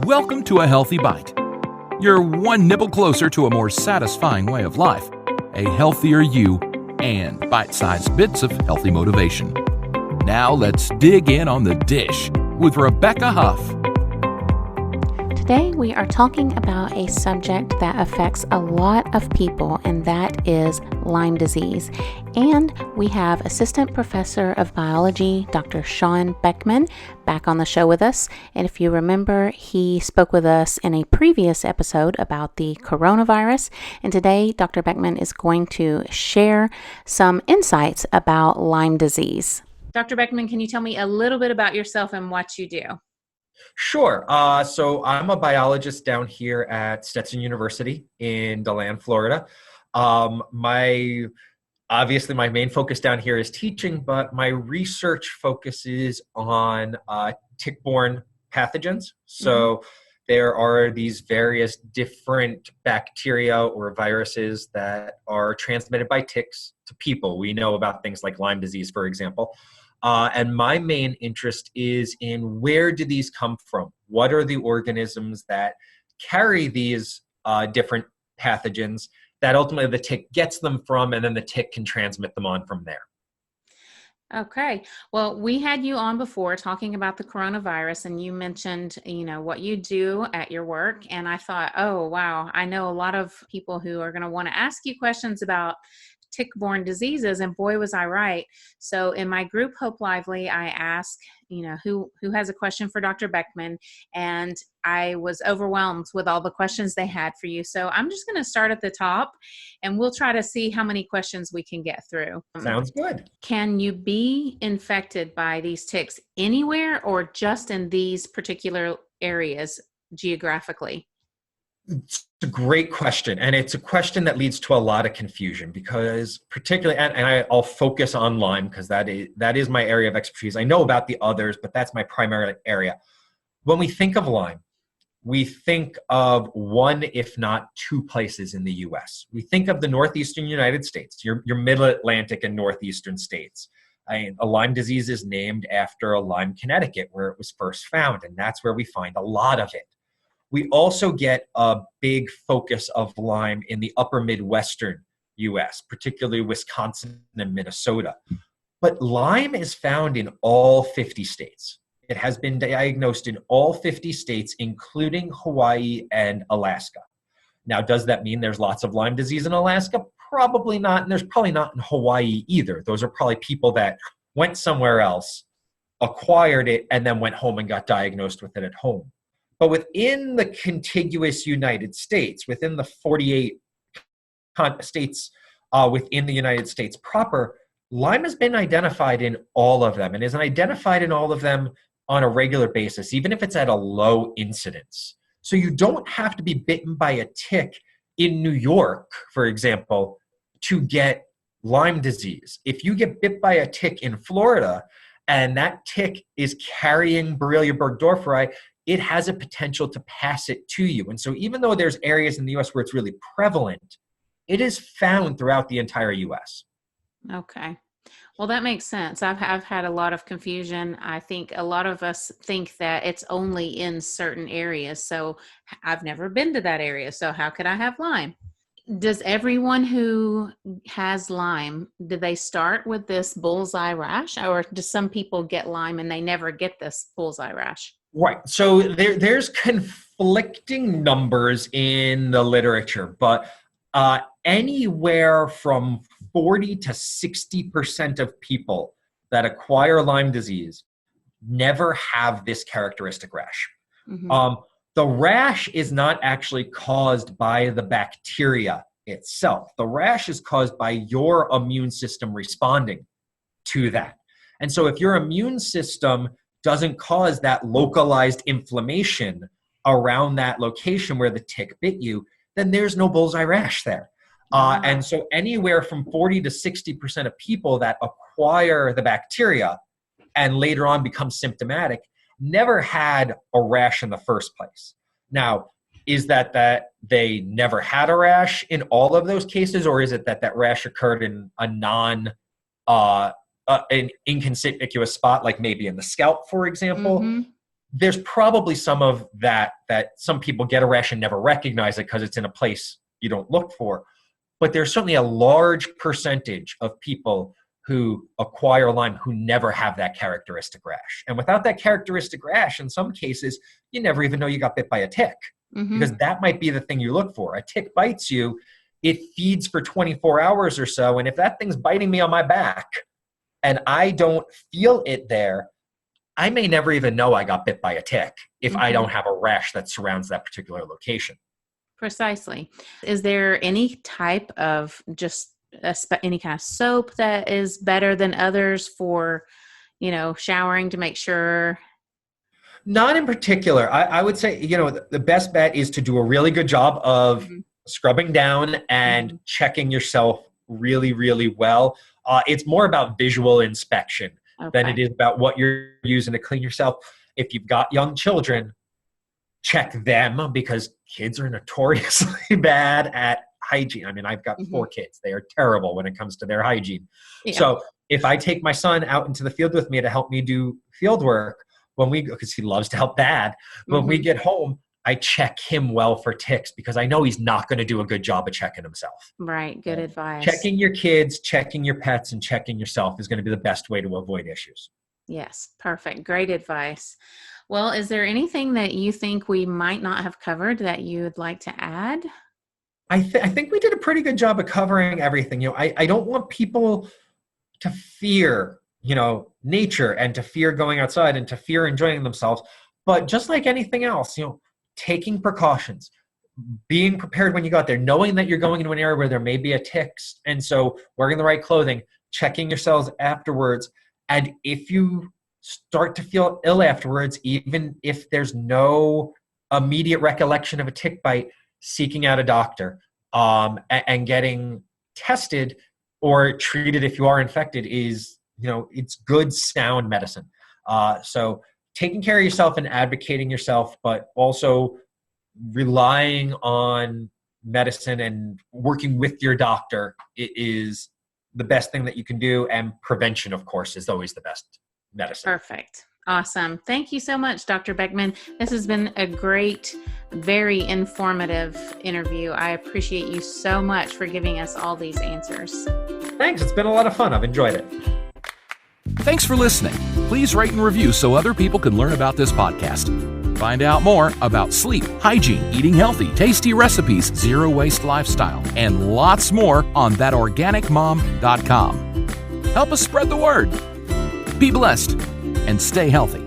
Welcome to A Healthy Bite. You're one nibble closer to a more satisfying way of life, a healthier you, and bite-sized bits of healthy motivation. Now let's dig in on the dish with Rebecca Huff. Today we are talking about a subject that affects a lot of people, and that is Lyme disease. And we have Assistant Professor of Biology, Dr. Shawn Beckmann, back on the show with us. And if you remember, he spoke with us in a previous episode about the coronavirus. And today, Dr. Beckmann is going to share some insights about Lyme disease. Dr. Beckmann, can you tell me a little bit about yourself and what you do? Sure. So I'm a biologist down here at Stetson University in DeLand, Florida. Obviously, my main focus down here is teaching, but my research focuses on tick-borne pathogens. So there are these various different bacteria or viruses that are transmitted by ticks to people. We know about things like Lyme disease, for example. And my main interest is in where do these come from? What are the organisms that carry these different pathogens that ultimately the tick gets them from, and then the tick can transmit them on from there? Okay. Well, we had you on before talking about the coronavirus, and you mentioned, what you do at your work. And I thought, oh, wow, I know a lot of people who are going to want to ask you questions about tick-borne diseases, and boy, was I right. So in my group, Hope Lively, I asked, who has a question for Dr. Beckmann, and I was overwhelmed with all the questions they had for you. So I'm just going to start at the top, and we'll try to see how many questions we can get through. Sounds good. Can you be infected by these ticks anywhere, or just in these particular areas geographically? It's a great question, and it's a question that leads to a lot of confusion because particularly, and I'll focus on Lyme because that is my area of expertise. I know about the others, but that's my primary area. When we think of Lyme, we think of one, if not two places in the U.S. We think of the northeastern United States, your middle-Atlantic and northeastern states. A Lyme disease is named after Lyme, Connecticut, where it was first found, and that's where we find a lot of it. We also get a big focus of Lyme in the upper Midwestern U.S., particularly Wisconsin and Minnesota. But Lyme is found in all 50 states. It has been diagnosed in all 50 states, including Hawaii and Alaska. Now, does that mean there's lots of Lyme disease in Alaska? Probably not, and there's probably not in Hawaii either. Those are probably people that went somewhere else, acquired it, and then went home and got diagnosed with it at home. But within the contiguous United States, within the 48 states within the United States proper, Lyme has been identified in all of them and is identified in all of them on a regular basis, even if it's at a low incidence. So you don't have to be bitten by a tick in New York, for example, to get Lyme disease. If you get bit by a tick in Florida and that tick is carrying Borrelia burgdorferi, it has a potential to pass it to you. And so even though there's areas in the U.S. where it's really prevalent, it is found throughout the entire U.S. Okay. Well, that makes sense. I've had a lot of confusion. I think a lot of us think that it's only in certain areas. So I've never been to that area. So how could I have Lyme? Does everyone who has Lyme, do they start with this bullseye rash, or do some people get Lyme and they never get this bullseye rash? Right. So there's conflicting numbers in the literature, but anywhere from 40 to 60% of people that acquire Lyme disease never have this characteristic rash. The rash is not actually caused by the bacteria itself. The rash is caused by your immune system responding to that. And so if your immune system doesn't cause that localized inflammation around that location where the tick bit you, then there's no bullseye rash there. And so anywhere from 40 to 60% of people that acquire the bacteria and later on become symptomatic never had a rash in the first place. Now, is that they never had a rash in all of those cases, or is it that rash occurred in a an inconspicuous spot, like maybe in the scalp, for example? there's probably some of that some people get a rash and never recognize it because it's in a place you don't look for. But there's certainly a large percentage of people who acquire Lyme who never have that characteristic rash. And without that characteristic rash, in some cases, you never even know you got bit by a tick, because that might be the thing you look for. A tick bites you, it feeds for 24 hours or so. And if that thing's biting me on my back and I don't feel it there, I may never even know I got bit by a tick if I don't have a rash that surrounds that particular location. Precisely. Is there any type of any kind of soap that is better than others for, showering to make sure? Not in particular. I would say, the best bet is to do a really good job of scrubbing down and checking yourself really, really well. It's more about visual inspection than it is about what you're using to clean yourself. If you've got young children, check them, because kids are notoriously bad at hygiene. I mean, I've got 4 kids. They are terrible when it comes to their hygiene. Yeah. So if I take my son out into the field with me to help me do field work, because he loves to help dad, when we get home, I check him well for ticks, because I know he's not going to do a good job of checking himself. Right. Good advice. Checking your kids, checking your pets, and checking yourself is going to be the best way to avoid issues. Yes. Perfect. Great advice. Well, is there anything that you think we might not have covered that you would like to add? I think we did a pretty good job of covering everything. I don't want people to fear, nature, and to fear going outside, and to fear enjoying themselves. But just like anything else, taking precautions, being prepared when you go out there, knowing that you're going into an area where there may be a ticks, and so wearing the right clothing, checking yourselves afterwards. And if you start to feel ill afterwards, even if there's no immediate recollection of a tick bite, seeking out a doctor and getting tested or treated if you are infected is, it's good, sound medicine. So taking care of yourself and advocating yourself, but also relying on medicine and working with your doctor is the best thing that you can do. And prevention, of course, is always the best medicine. Perfect. Awesome. Thank you so much, Dr. Beckmann. This has been a great, very informative interview. I appreciate you so much for giving us all these answers. Thanks. It's been a lot of fun. I've enjoyed it. Thanks for listening. Please rate and review so other people can learn about this podcast. Find out more about sleep, hygiene, eating healthy, tasty recipes, zero-waste lifestyle, and lots more on thatorganicmom.com. Help us spread the word. Be blessed and stay healthy.